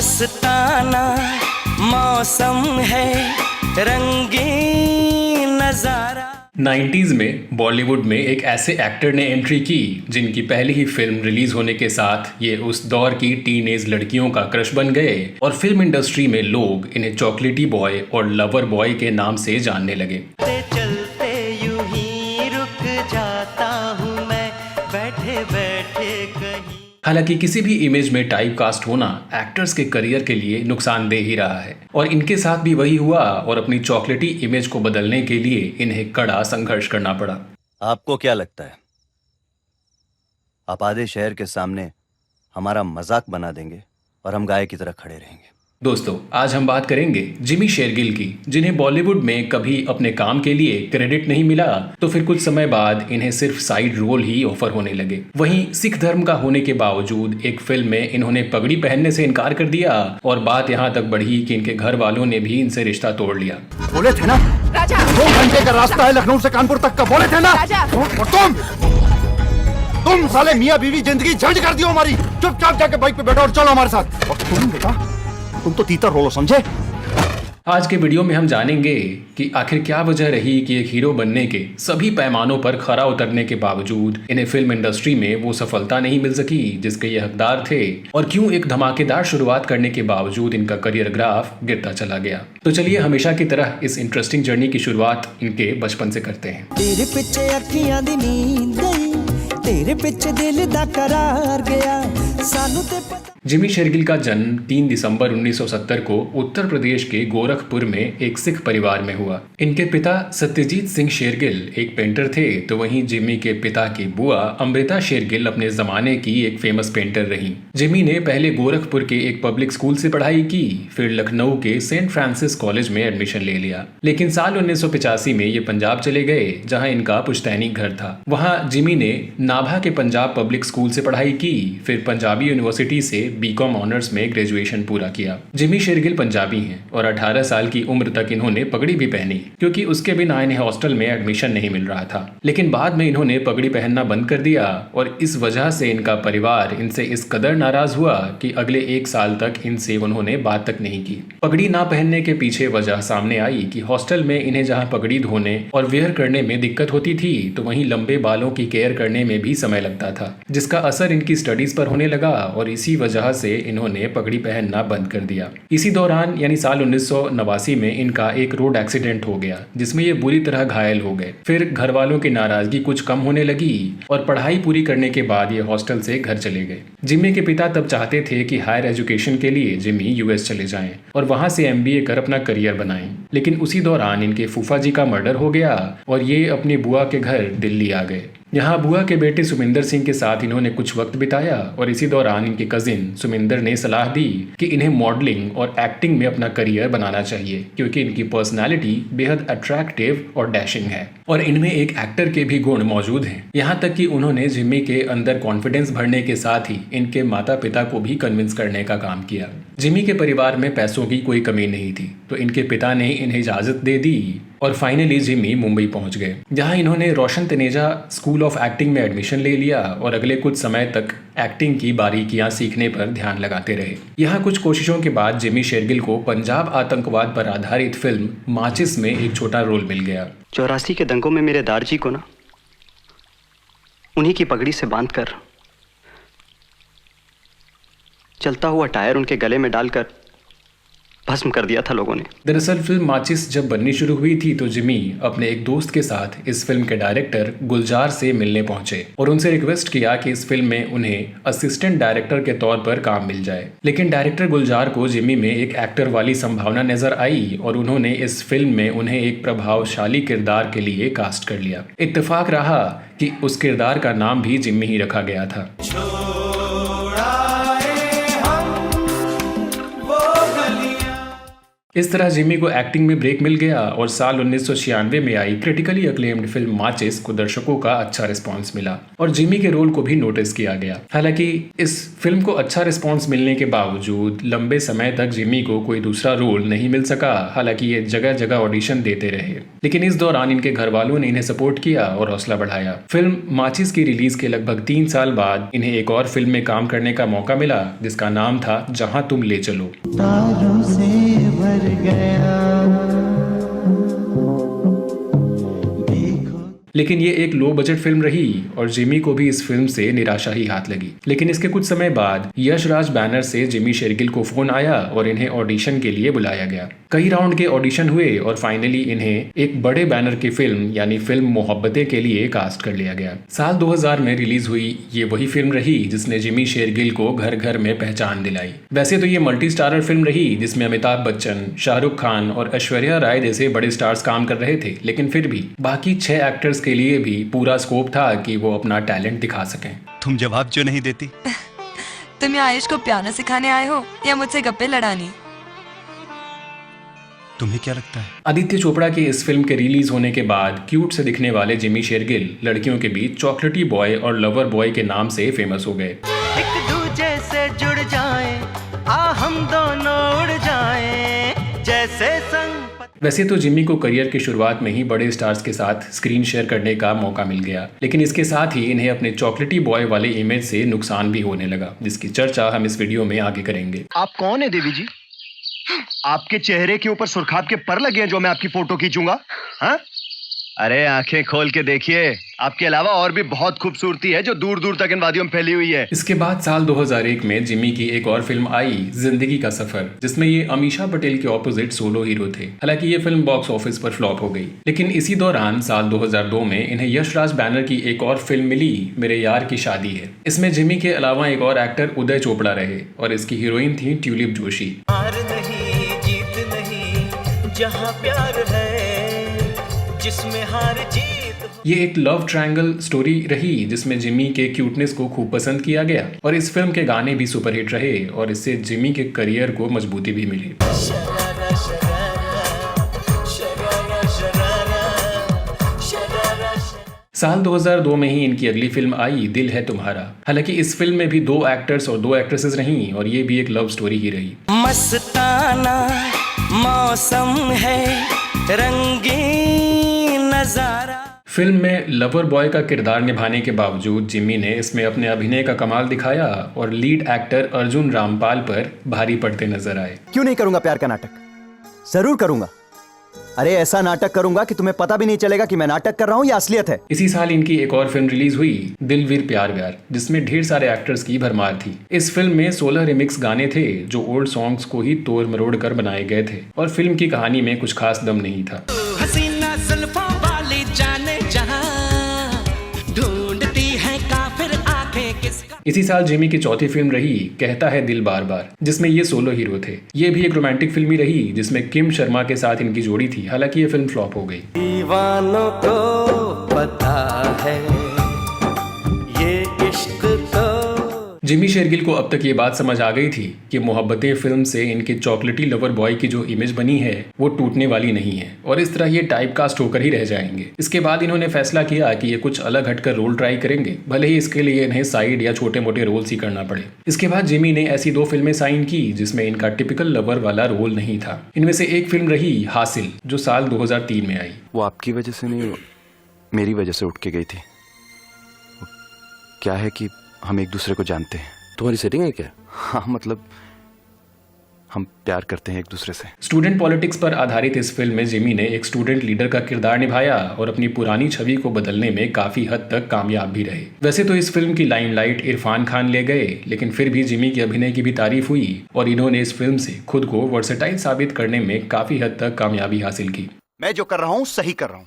मस्ताना मौसम है, रंगीन नजारा। 90s में बॉलीवुड में एक ऐसे एक्टर ने एंट्री की जिनकी पहली ही फिल्म रिलीज होने के साथ ये उस दौर की टीनेज लड़कियों का क्रश बन गए और फिल्म इंडस्ट्री में लोग इन्हें चॉकलेटी बॉय और लवर बॉय के नाम से जानने लगे। चलते यूं ही रुक जाता हूँ मैं, बैठे बैठे कहीं। हालांकि किसी भी इमेज में टाइप कास्ट होना एक्टर्स के करियर के लिए नुकसानदेह ही रहा है और इनके साथ भी वही हुआ और अपनी चॉकलेटी इमेज को बदलने के लिए इन्हें कड़ा संघर्ष करना पड़ा। आपको क्या लगता है आप आधे शहर के सामने हमारा मजाक बना देंगे और हम गाय की तरह खड़े रहेंगे? दोस्तों, आज हम बात करेंगे जिमी शेरगिल की, जिन्हें बॉलीवुड में कभी अपने काम के लिए क्रेडिट नहीं मिला तो फिर कुछ समय बाद इन्हें सिर्फ साइड रोल ही ऑफर होने लगे। वहीं सिख धर्म का होने के बावजूद एक फिल्म में इन्होंने पगड़ी पहनने से इनकार कर दिया और बात यहाँ तक बढ़ी कि इनके घर वालों ने भी इनसे रिश्ता तोड़ लिया। बोले थे ना राजा, 2 घंटे का रास्ता है लखनऊ से कानपुर तक का, बोले थे ना राजा। और तुम साले मियाँ बीवी जिंदगी झंड कर दी हमारी। चुपचाप जाके बाइक पे बैठो और चलो हमारे साथ। और तुम बेटा, तुम तो तीतर रोलो, समझे? आज के वीडियो में हम जानेंगे कि आखिर क्या वजह रही कि एक हीरो बनने के सभी पैमानों पर खरा उतरने के बावजूद इन्हें फिल्म इंडस्ट्री में वो सफलता नहीं मिल सकी जिसके ये हकदार थे, और क्यों एक धमाकेदार शुरुआत करने के बावजूद इनका करियर ग्राफ गिरता चला गया। तो चलिए हमेशा की तरह इस इंटरेस्टिंग जर्नी की शुरुआत इनके बचपन से करते हैं। तेरे पीछे अखियां दी नींद गई, तेरे पीछे दिल दा करार गया, सानू ते पता। जिमी शेरगिल का जन्म 3 दिसंबर 1970 को उत्तर प्रदेश के गोरखपुर में एक सिख परिवार में हुआ। इनके पिता सत्यजीत सिंह शेरगिल एक पेंटर थे, तो वहीं जिमी के पिता की बुआ अमृता शेरगिल अपने जमाने की एक फेमस पेंटर रही। जिमी ने पहले गोरखपुर के एक पब्लिक स्कूल से पढ़ाई की, फिर लखनऊ के सेंट फ्रांसिस कॉलेज में एडमिशन ले लिया। लेकिन साल 1985 में ये पंजाब चले गए जहाँ इनका पुश्तैनी घर था। वहाँ जिमी ने नाभा के पंजाब पब्लिक स्कूल से पढ़ाई की, फिर पंजाबी यूनिवर्सिटी से बीकॉम ऑनर्स में ग्रेजुएशन पूरा किया। जिमी शेरगिल पंजाबी हैं और 18 साल की उम्र तक इन्होंने पगड़ी भी पहनी, क्योंकि उसके बिना इन्हें हॉस्टल में एडमिशन नहीं मिल रहा था। लेकिन बाद में इन्होंने पगड़ी पहनना बंद कर दिया और इस वजह से इनका परिवार इनसे इस कदर नाराज हुआ कि अगले 1 साल तक इनसे उन्होंने बात तक नहीं की। पगड़ी ना पहनने के पीछे वजह सामने आई कि हॉस्टल में इन्हें जहाँ पगड़ी धोने और वेयर करने में दिक्कत होती थी, तो वहीं लंबे बालों की केयर करने में भी समय लगता था, जिसका असर इनकी स्टडीज पर होने लगा और इसी वजह से इन्होंने पगड़ी पहनना बंद कर दिया। इसी दौरान यानी साल 1989 में इनका एक रोड एक्सीडेंट हो गया जिसमें ये बुरी तरह घायल हो गए। फिर घर वालों की नाराजगी कुछ कम होने लगी और पढ़ाई पूरी करने के बाद ये हॉस्टल से घर चले गए। जिमी के पिता तब चाहते थे कि हायर एजुकेशन के लिए जिमी यूएस चले जाएं और वहां से एमबीए कर अपना करियर बनाएं, लेकिन उसी दौरान इनके फूफा जी का मर्डर हो गया और ये अपनी बुआ के घर दिल्ली आ गए। यहाँ बुआ के बेटे सुमिंदर सिंह के साथ इन्होंने कुछ वक्त बिताया और इसी दौरान इनके कजिन सुमिंदर ने सलाह दी कि इन्हें मॉडलिंग और एक्टिंग में अपना करियर बनाना चाहिए, क्योंकि इनकी पर्सनालिटी बेहद अट्रैक्टिव और डैशिंग है और इनमें एक एक्टर के भी गुण मौजूद हैं। यहाँ तक कि उन्होंने जिमी के अंदर कॉन्फिडेंस भरने के साथ ही इनके माता पिता को भी कन्विंस करने का काम किया। जिमी के परिवार में पैसों की कोई कमी नहीं थी, तो इनके पिता ने इन्हें इजाजत दे दी और फाइनली जिमी मुंबई पहुंच गए, जहां इन्होंने रोशन तनेजा स्कूल ऑफ एक्टिंग में एडमिशन ले लिया और अगले कुछ समय तक एक्टिंग की बारीकियां सीखने पर ध्यान लगाते रहे। यहाँ कुछ कोशिशों के बाद जिमी शेरगिल को पंजाब आतंकवाद पर आधारित फिल्म माचिस में एक छोटा रोल मिल गया। 84 के दंगों में मेरे दारजी को ना उन्हीं की पगड़ी से बांधकर चलता हुआ टायर उनके गले में डालकर भस्म कर दिया था लोगों ने। दरअसल फिल्म माचिस जब बननी शुरू हुई थी तो जिमी अपने एक दोस्त के साथ इस फिल्म के डायरेक्टर गुलजार से मिलने पहुंचे और उनसे रिक्वेस्ट किया कि इस फिल्म में उन्हें असिस्टेंट डायरेक्टर के तौर पर काम मिल जाए। लेकिन डायरेक्टर गुलजार को जिमी में एक एक्टर वाली संभावना नजर आई और उन्होंने इस फिल्म में उन्हें एक प्रभावशाली किरदार के लिए कास्ट कर लिया। इत्तेफाक रहा कि उस किरदार का नाम भी जिमी ही रखा गया था। इस तरह जिमी को एक्टिंग में ब्रेक मिल गया और साल 1996 में आई क्रिटिकली अक्लेम्ड फिल्म माचिस को दर्शकों का अच्छा रिस्पांस मिला और जिमी के रोल को भी नोटिस किया गया। हालांकि इस फिल्म को अच्छा रिस्पांस मिलने के बावजूद लंबे समय तक जिमी को कोई दूसरा रोल नहीं मिल सका। हालांकि ये जगह जगह ऑडिशन देते रहे, लेकिन इस दौरान इनके घर वालों ने इन्हें सपोर्ट किया और हौसला बढ़ाया। फिल्म माचिस की रिलीज के लगभग 3 साल बाद इन्हें एक और फिल्म में काम करने का मौका मिला जिसका नाम था जहां तुम ले चलो। तारों से भर गया लेकिन ये एक लो बजट फिल्म रही और जिमी को भी इस फिल्म से निराशा ही हाथ लगी। लेकिन इसके कुछ समय बाद यश राज बैनर से जिमी शेरगिल को फोन आया और इन्हें ऑडिशन के लिए बुलाया गया। कई राउंड के ऑडिशन हुए और फाइनली इन्हें एक बड़े बैनर की फिल्म यानी फिल्म मोहब्बतें के लिए कास्ट कर लिया गया। साल 2000 में रिलीज हुई ये वही फिल्म रही जिसने जिमी शेरगिल को घर घर में पहचान दिलाई। वैसे तो ये मल्टी स्टारर फिल्म रही जिसमें अमिताभ बच्चन, शाहरुख खान और ऐश्वर्या राय जैसे बड़े स्टार्स काम कर रहे थे, लेकिन फिर भी बाकी 6 एक्टर्स के लिए भी पूरा स्कोप था कि वो अपना टैलेंट दिखा सकें। तुम जवाब क्यों नहीं देती? तुम यहाँ आयुष को पियानो सिखाने आए हो या मुझसे गप्पे लड़ानी? तुम्हें क्या लगता है? आदित्य चोपड़ा की इस फिल्म के रिलीज होने के बाद क्यूट से दिखने वाले जिमी शेरगिल लड़कियों के बीच चॉकलेटी बॉय और लवर बॉय के नाम से फेमस हो गए। एक दूजे से जुड़ जाएं, आ हम दोनों उड़ जाएं, जैसे संग। वैसे तो जिमी को करियर की शुरुआत में ही बड़े स्टार्स के साथ स्क्रीन शेयर करने का मौका मिल गया, लेकिन इसके साथ ही इन्हें अपने चॉकलेटी बॉय वाले इमेज से नुकसान भी होने लगा, जिसकी चर्चा हम इस वीडियो में आगे करेंगे। आप कौन है देवी जी? आपके चेहरे के ऊपर सुरखाब के पर लगे हैं जो मैं आपकी फोटो खींचूंगा? हाँ? अरे आंखें खोल के देखिए, आपके अलावा और भी बहुत खूबसूरती है जो दूर दूर तक इन वादियों में फैली हुई है। इसके बाद साल 2001 में जिमी की एक और फिल्म आई जिंदगी का सफर, जिसमें ये अमीषा पटेल के ऑपोजिट सोलो हीरो थे। हालांकि ये फिल्म बॉक्स ऑफिस पर फ्लॉप हो गई, लेकिन इसी दौरान साल 2002 में इन्हें यश राज बैनर की एक और फिल्म मिली, मेरे यार की शादी है। इसमें जिमी के अलावा एक और एक्टर उदय चोपड़ा रहे और इसकी हीरोइन थी ट्यूलिप जोशी। हार नहीं जीत नहीं, जहाँ प्यार है जिसमें हार जीत। ये एक लव ट्रायंगल स्टोरी रही जिसमें जिमी के क्यूटनेस को खूब पसंद किया गया और इस फिल्म के गाने भी सुपरहिट रहे और इससे जिमी के करियर को मजबूती भी मिली। साल 2002 में ही इनकी अगली फिल्म आई दिल है तुम्हारा। हालांकि इस फिल्म में भी 2 एक्टर्स और 2 एक्ट्रेसेस रहीं और ये भी एक लव स्टोरी ही रही। मस्ताना मौसम है, रंगीन नजारा। फिल्म में लवर बॉय का किरदार निभाने के बावजूद जिमी ने इसमें अपने अभिनय का कमाल दिखाया और लीड एक्टर अर्जुन रामपाल पर भारी पड़ते नजर आए। क्यों नहीं करूंगा प्यार का नाटक? जरूर करूंगा। अरे ऐसा नाटक करूंगा कि तुम्हें पता भी नहीं चलेगा कि मैं नाटक कर रहा हूं या असलियत है। इसी साल इनकी एक और फिल्म रिलीज हुई दिल वीर प्यार व्यार, जिसमें ढेर सारे एक्टर्स की भरमार थी। इस फिल्म में 16 रिमिक्स गाने थे जो ओल्ड सॉन्ग्स को ही तोड़ मरोड़ कर बनाए गए थे और फिल्म की कहानी में कुछ खास दम नहीं था। हसीना जुल्फों वाली जाने जहां ढूंढती है काफिर आंखें किसका। इसी साल जिमी की चौथी फिल्म रही कहता है दिल बार बार, जिसमें ये सोलो हीरो थे। ये भी एक रोमांटिक फिल्म ही रही जिसमें किम शर्मा के साथ इनकी जोड़ी थी। हालांकि ये फिल्म फ्लॉप हो गई। दीवानों को पता है ये इश्क तो। जिमी शेरगिल को अब तक ये बात समझ आ गई थी कि मोहब्बतें फिल्म से इनके चॉकलेटी लवर बॉय की जो इमेज बनी है वो टूटने वाली नहीं है और इस तरह ये टाइप कास्ट होकर ही रह जाएंगे। इसके बाद इन्होंने फैसला किया कि ये कुछ अलग हटकर रोल ट्राई करेंगे, भले ही इसके लिए इन्हें साइड या छोटे मोटे रोल्स ही करना पड़े। इसके बाद जिमी ने ऐसी 2 फिल्में साइन की जिसमें इनका टिपिकल लवर वाला रोल नहीं था। इनमें से एक फिल्म रही हासिल, जो साल 2003 में आई। वो आपकी वजह से नहीं, मेरी वजह से उठ के गई थी। क्या है कि हम एक दूसरे को जानते हैं। तुम्हारी सेटिंग है क्या? हाँ, मतलब हम प्यार करते हैं एक दूसरे से। स्टूडेंट पॉलिटिक्स पर आधारित इस फिल्म में जिमी ने एक स्टूडेंट लीडर का किरदार निभाया और अपनी पुरानी छवि को बदलने में काफी हद तक कामयाब भी रहे। वैसे तो इस फिल्म की लाइमलाइट इरफान खान ले गए, लेकिन फिर भी जिमी के अभिनय की भी तारीफ हुई और इन्होंने इस फिल्म से खुद को वर्सेटाइल साबित करने में काफी हद तक कामयाबी हासिल की। मैं जो कर रहा हूं सही कर रहा हूं।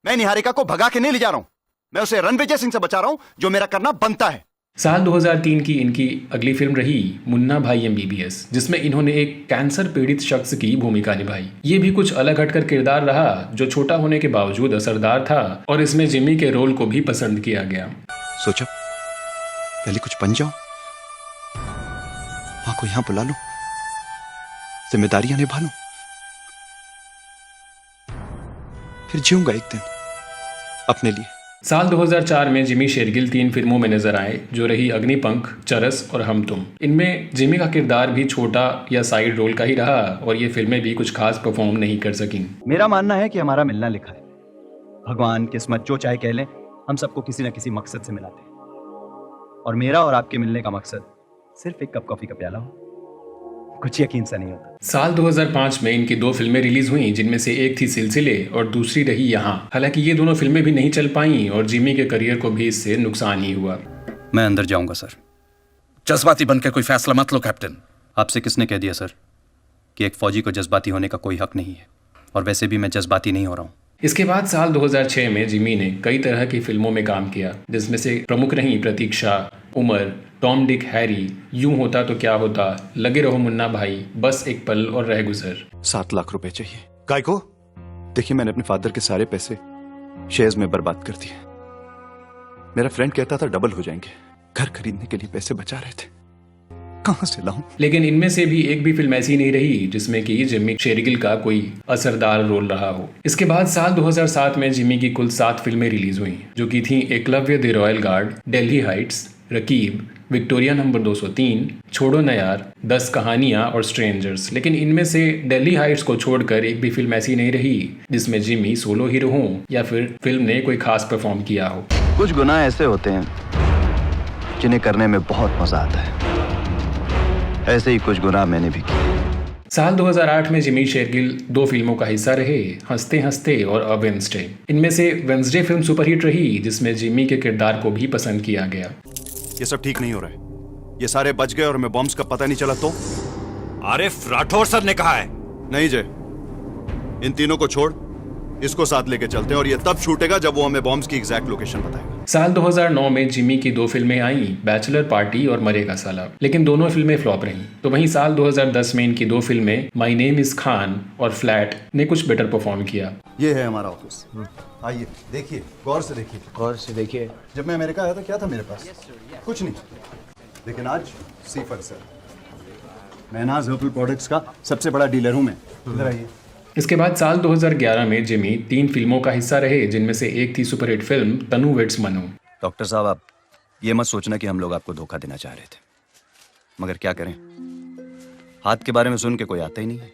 मैं निहारिका को भगा के नहीं ले जा रहा हूं, मैं उसे रणविजय सिंह से बचा रहा हूं जो मेरा करना बनता है। साल 2003 की इनकी अगली फिल्म रही मुन्ना भाई MBBS, जिसमें इन्होंने एक कैंसर पीड़ित शख्स की भूमिका निभाई। ये भी कुछ अलग हटकर किरदार रहा जो छोटा होने के बावजूद असरदार था और इसमें जिमी के रोल को भी पसंद किया गया। सोचो पहले कुछ बन जाओ, माँ को यहाँ बुला लो, जिम्मेदारियां निभा लो, फिर जीऊंगा एक दिन अपने लिए। साल 2004 में जिमी शेरगिल 3 फिल्मों में नजर आए, जो रही अग्निपंख, चरस और हम तुम। इनमें जिमी का किरदार भी छोटा या साइड रोल का ही रहा और ये फिल्में भी कुछ खास परफॉर्म नहीं कर सकीं। मेरा मानना है कि हमारा मिलना लिखा है। भगवान, किस्मत, जो चाहे कह लें, हम सबको किसी न किसी मकसद से मिलाते हैं। और मेरा और आपके मिलने का मकसद सिर्फ एक कप कॉफी का प्याला हो। कुछ यकीन सा नहीं होता। साल 2005 में इनकी 2 फिल्में रिलीज हुई, जिनमें से एक थी सिलसिले और दूसरी रही यहाँ। हालांकि ये दोनों फिल्में भी नहीं चल पाईं और जिमी के करियर को भी इससे नुकसान ही हुआ। मैं अंदर जाऊंगा सर। जज्बाती बनकर कोई फैसला मत लो कैप्टन। आपसे किसने कह दिया सर कि एक फौजी को जज्बाती होने का कोई हक नहीं है? और वैसे भी मैं जज्बाती नहीं हो रहा हूँ। इसके बाद साल 2006 में जिमी ने कई तरह की फिल्मों में काम किया, जिसमें से प्रमुख रहीं प्रतीक्षा, उमर, टॉम डिक हैरी, यूं होता तो क्या होता, लगे रहो मुन्ना भाई, बस एक पल और रह गुजर। 7 लाख रुपए चाहिए। काय को? देखिए, मैंने अपने फादर के सारे पैसे शेयर्स में बर्बाद कर दिए। मेरा फ्रेंड कहता था डबल हो जाएंगे। घर खरीदने के लिए पैसे बचा रहे थे, कहां से लाऊं? लेकिन इनमें से भी एक भी फिल्म ऐसी नहीं रही जिसमें कि जिमी शेरगिल का कोई असरदार रोल रहा हो। इसके बाद साल 2007 में जिमी की कुल 7 फिल्में रिलीज हुई, जो कि थीं Eklavya the Royal Guard, Delhi Heights, Raqib, Victoria number 203, छोड़ो न यार, 10 कहानियां और स्ट्रेंजर्स। लेकिन इनमें से दिल्ली हाइट्स को छोड़कर एक भी फिल्म ऐसी नहीं रही जिसमें जिमी सोलो हीरो हो या फिर फिल्म ने कोई खास परफॉर्म किया हो। कुछ गुनाह ऐसे होते हैं जिन्हें करने में बहुत मजा आता है। ऐसे ही कुछ गुनाह मैंने भी किए। साल 2008 में जिमी शेरगिल 2 फिल्मों का हिस्सा रहे, हंसते हंसते और अ वेंसडे। इनमें से वेंसडे फिल्म सुपरहिट रही, जिसमें जिमी के किरदार को भी पसंद किया गया। ये सब ठीक नहीं हो रहा है। ये सारे बच गए और हमें बॉम्ब्स का पता नहीं चला तो? आरिफ राठौर सर ने कहा है। नहीं जय, इन तीनों को छोड़, इसको साथ लेके चलते हैं और ये तब छूटेगा जब वो हमें बॉम्ब्स की एग्जैक्ट लोकेशन बताएगा। साल 2009 में जिमी की 2 फिल्में आईं, बैचलर पार्टी और मरेगा साला, लेकिन दोनों फिल्में फ्लॉप रहीं। तो वहीं साल 2010 में इनकी 2 फिल्में माय नेम इज खान और फ्लैट ने कुछ बेटर परफॉर्म किया। ये है हमारा ऑफिस। आइए देखिए, गौर से देखिए। गौर से देखिए। जब मैं अमेरिका आया था क्या था मेरे पास? कुछ नहीं। लेकिन आज सीफर सर, मैं नाज हर्बल प्रोडक्ट्स का सबसे बड़ा डीलर हूं मैं। इधर आइए। इसके बाद साल 2011 में जिमी 3 फिल्मों का हिस्सा रहे, जिनमें से एक थी सुपरहिट फिल्म तनु वेड्स मनु। डॉक्टर साहब, आप ये मत सोचना कि हम लोग आपको धोखा देना चाह रहे थे, मगर क्या करें, हाथ के बारे में सुन के कोई आता ही नहीं है।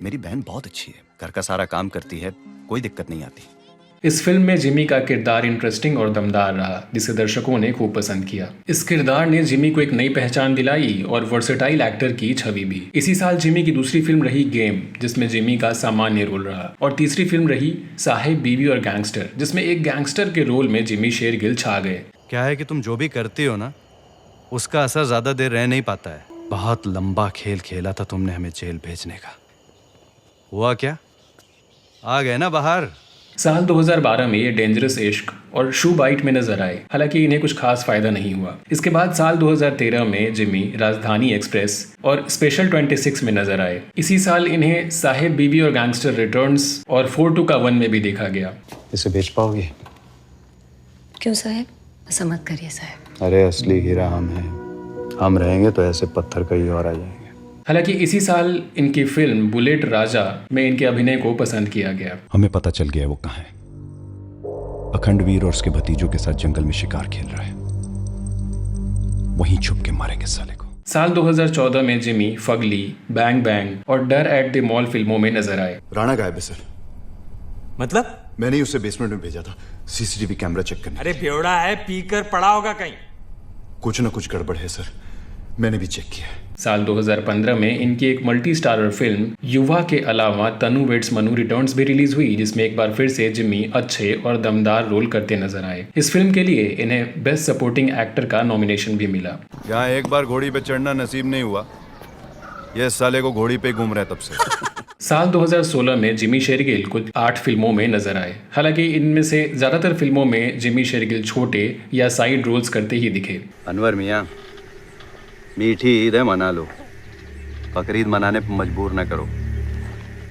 मेरी बहन बहुत अच्छी है, घर का सारा काम करती है, कोई दिक्कत नहीं आती। इस फिल्म में जिमी का किरदार इंटरेस्टिंग और दमदार रहा, जिसे दर्शकों ने खूब पसंद किया। इस किरदार ने जिमी को एक नई पहचान दिलाई और वर्सेटाइल एक्टर की छवि भी। इसी साल जिमी की दूसरी फिल्म रही गेम, जिसमें जिमी का सामान्य रोल रहा, और तीसरी फिल्म रही साहिब, बीवी और गैंगस्टर, जिसमें एक गैंगस्टर के रोल में जिमी शेरगिल छा गए। क्या है कि तुम जो भी करती हो ना, उसका असर ज्यादा देर रह नहीं पाता है। बहुत लंबा खेल खेला था तुमने हमें जेल भेजने का, हुआ क्या? आ गए ना बाहर। साल 2012 में ये डेंजरस इश्क और शू बाइट में नजर आए, हालांकि इन्हें कुछ खास फायदा नहीं हुआ। इसके बाद साल 2013 में जिमी राजधानी एक्सप्रेस और स्पेशल 26 में नजर आए। इसी साल इन्हें साहिब, बीवी और गैंगस्टर रिटर्न्स और 4-2 का 1 में भी देखा गया। इसे बेच पाओगे? क्यों साहब? ऐसा मत करिए साहब। अरे असली हीरा हम हैं, हम रहेंगे तो ऐसे पत्थर कहीं और आ जाएंगे। हालांकि इसी साल इनकी फिल्म बुलेट राजा में इनके अभिनय को पसंद किया गया। हमें पता चल गया वो कहाँ है। अखंडवीर और उसके भतीजों के साथ जंगल में शिकार खेल रहा है, वहीं छुप के मारेंगे साले को। साल 2014 में जिमी फगली, बैंग बैंग और डर एट द मॉल फिल्मों में नजर आए। राणा गायब है सर। मतलब? मैंने ही उसे बेसमेंट में भेजा था सीसीटीवी कैमरा चेक करने। अरे बेवड़ा है, पीकर पड़ा होगा कहीं। कुछ ना कुछ गड़बड़ है सर, मैंने भी चेक किया। साल 2015 में इनकी एक मल्टी स्टारर फिल्म युवा के अलावा तनु वेड्स मनु रिटर्न्स भी रिलीज हुई, जिसमें एक बार फिर से जिमी अच्छे और दमदार रोल करते नजर आए। इस फिल्म के लिए इन्हें बेस्ट सपोर्टिंग एक्टर का नॉमिनेशन भी मिला। यहाँ एक बार घोड़ी पे चढ़ना नसीब नहीं हुआ, ये साले को घोड़ी पे घूम रहा है तब से। साल 2016 में जिमी शेरगिल कुछ 8 फिल्मों में नजर आए। हालांकि इनमें से ज्यादातर फिल्मों में जिमी शेरगिल छोटे या साइड रोल्स करते ही दिखे। अनवर मियाँ, मीठी ईद है, मना लो, बकरीद मनाने पर मजबूर न करो।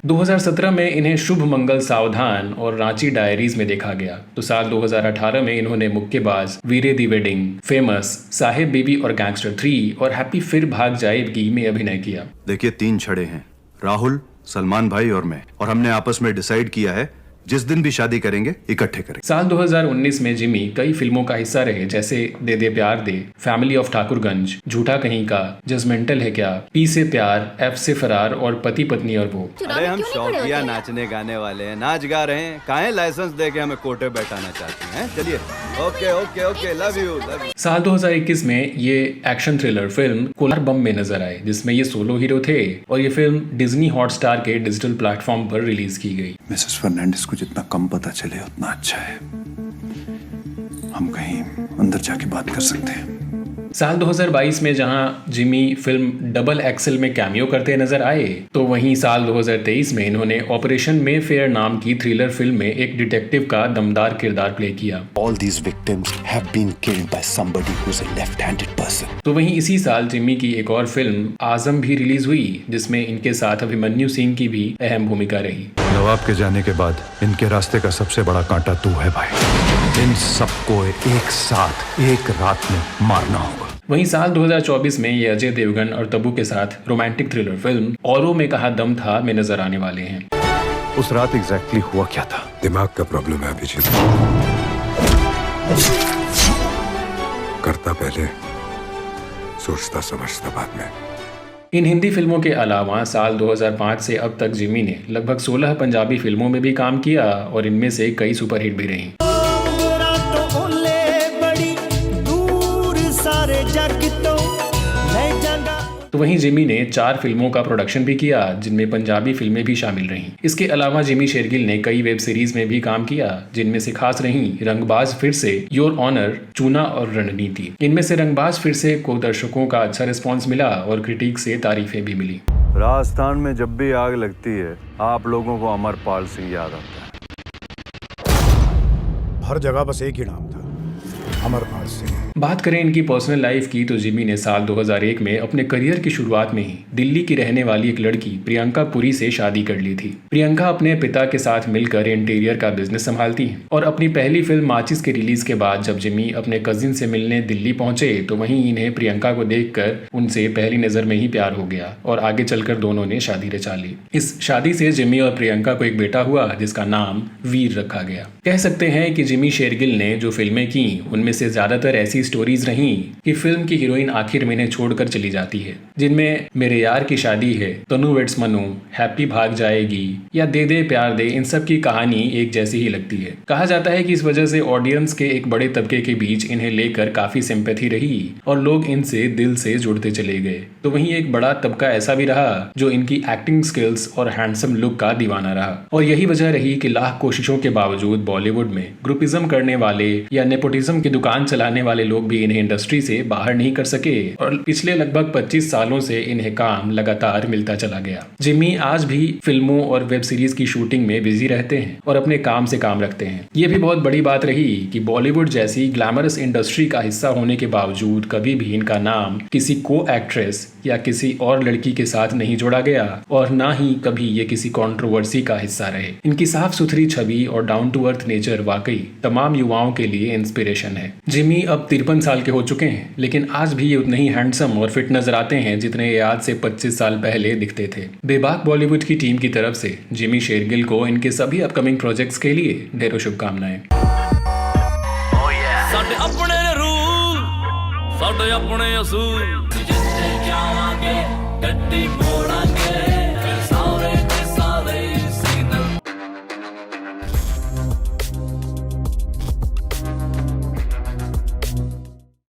2017 में इन्हें शुभ मंगल सावधान और रांची डायरीज में देखा गया। तो साल 2018 में इन्होंने मुक्केबाज, वीरे दी वेडिंग, फेमस, साहिब, बीबी और गैंगस्टर 3 और हैप्पी फिर भाग जाएगी में अभिनय किया। देखिए 3 छड़े हैं, राहुल, सलमान भाई और मैं, और हमने आपस में डिसाइड किया है जिस दिन भी शादी करेंगे इकट्ठे करेंगे। साल 2019 में जिमी कई फिल्मों का हिस्सा रहे, जैसे दे दे प्यार दे, फैमिली ऑफ ठाकुरगंज, झूठा कहीं का, जजमेंटल है क्या, पी से प्यार, एफ से फरार और पति पत्नी और वो। अरे हम शौकिया नाचने गाने वाले हैं, नाच गा रहे हैं, काहे लाइसेंस देके हमें कोटे बैठाना चाहते हैं? चलिए, okay okay okay, love you love you. साल 2021 में ये एक्शन थ्रिलर फिल्म कोलार बम में नजर आए, जिसमें ये सोलो हीरो थे, और ये फिल्म डिज्नी हॉटस्टार के डिजिटल प्लेटफॉर्म पर रिलीज की गई। मिसेस फर्नांडिस को जितना कम पता चले उतना अच्छा है, हम कहीं अंदर जाके बात कर सकते हैं। साल 2022 में जहां जिमी फिल्म डबल एक्सेल में कैमियो करते नजर आए, तो वहीं साल 2023 में इन्होंने ऑपरेशन मे फेयर नाम की थ्रिलर फिल्म में एक डिटेक्टिव का दमदार किरदार प्ले किया। All these victims have been killed by somebody who's a left-handed person. तो वहीं इसी साल जिमी की एक और फिल्म आजम भी रिलीज हुई, जिसमें इनके साथ अभिमन्यु सिंह की भी अहम भूमिका रही। नवाब के जाने के बाद इनके रास्ते का सबसे बड़ा कांटा तू है भाई। इन सबको एक साथ एक रात में मारना होगा। वहीं साल 2024 में ये अजय देवगन और तब्बू के साथ रोमांटिक थ्रिलर फिल्म औरों में कहा दम था में नजर आने वाले हैं। उस रात एग्जैक्टली हुआ क्या था? दिमाग का प्रॉब्लम है अभिजीत। करता पहले, सोचता समझता बाद में। इन हिंदी फिल्मों के अलावा साल 2005 से अब तक जिमी ने लगभग 16 पंजाबी फिल्मों में भी काम किया, और इनमें से कई सुपरहिट भी रहीं। तो वहीं जिमी ने 4 फिल्मों का प्रोडक्शन भी किया, जिनमें पंजाबी फिल्में भी शामिल रहीं। इसके अलावा जिमी शेरगिल ने कई वेब सीरीज में भी काम किया, जिनमें से खास रहीं रंगबाज फिर से, योर ऑनर, चूना और रणनीति। इनमें से रंगबाज फिर से को दर्शकों का अच्छा रिस्पॉन्स मिला और क्रिटिक से तारीफें भी मिली। राजस्थान में जब भी आग लगती है, आप लोगों को अमरपाल सिंह याद आता है। हर जगह बस एक ही नाम था, अमरपाल सिंह। बात करें इनकी पर्सनल लाइफ की, तो जिमी ने साल 2001 में अपने करियर की शुरुआत में ही दिल्ली की रहने वाली एक लड़की प्रियंका पुरी से शादी कर ली थी। प्रियंका अपने पिता के साथ मिलकर इंटीरियर का बिजनेस संभालती हैं, और अपनी पहली फिल्म माचिस के रिलीज के बाद जब जिमी अपने कजिन से मिलने दिल्ली पहुंचे, तो वहीं इन्हें प्रियंका को देखकर उनसे पहली नजर में ही प्यार हो गया, और आगे चलकर दोनों ने शादी रचा ली। इस शादी से जिमी और प्रियंका को एक बेटा हुआ, जिसका नाम वीर रखा गया। कह सकते हैं कि जिमी शेरगिल ने जो फिल्में की, उनमें से ज्यादातर ऐसी स्टोरीज रहीं कि फिल्म की हीरोइन आखिर में इन्हें छोड़कर चली जाती है, जिनमें मेरे यार की शादी है, तनु वेड्स मनु, हैप्पी भाग जाएगी या दे दे प्यार दे, इन सब की कहानी एक जैसी ही लगती है। कहा जाता है कि इस वजह से ऑडियंस के एक बड़े तबके के बीच इन्हें लेकर काफी सिंपैथी रही, और लोग इनसे दिल से जुड़ते चले गए। तो वहीं एक बड़ा तबका ऐसा भी रहा जो इनकी एक्टिंग स्किल्स और हैंडसम लुक का दीवाना रहा, और यही वजह रही कि लाख कोशिशों के बावजूद बॉलीवुड में ग्रुपिज्म करने वाले या नेपोटिज्म की दुकान चलाने वाले लोग भी इन्हें इंडस्ट्री से बाहर नहीं कर सके, और पिछले लगभग 25 सालों से इन्हें काम लगातार मिलता चला गया। जिमी आज भी फिल्मों और वेब सीरीज की शूटिंग में बिजी रहते हैं और अपने काम से काम रखते हैं। ये भी बहुत बड़ी बात रही कि बॉलीवुड जैसी ग्लैमरस इंडस्ट्री का हिस्सा होने के बावजूद कभी भी इनका नाम किसी को एक्ट्रेस या किसी और लड़की के साथ नहीं जोड़ा गया, और ना ही कभी ये किसी कंट्रोवर्सी का हिस्सा रहे। इनकी साफ सुथरी छवि और डाउन टू अर्थ नेचर वाकई तमाम युवाओं के लिए इंस्पिरेशन है। जिमी अब 53 साल के हो चुके हैं, लेकिन आज भी ये उतने ही हैंडसम और फिट नजर आते हैं जितने ये आज से 25 साल पहले दिखते थे। बेबाक बॉलीवुड की टीम की तरफ से जिमी शेरगिल को इनके सभी अपकमिंग प्रोजेक्ट्स के लिए ढेरों शुभकामनाएं। साडे अपने रूल, साडे अपने असूल, जिससे जावांगे गड्डी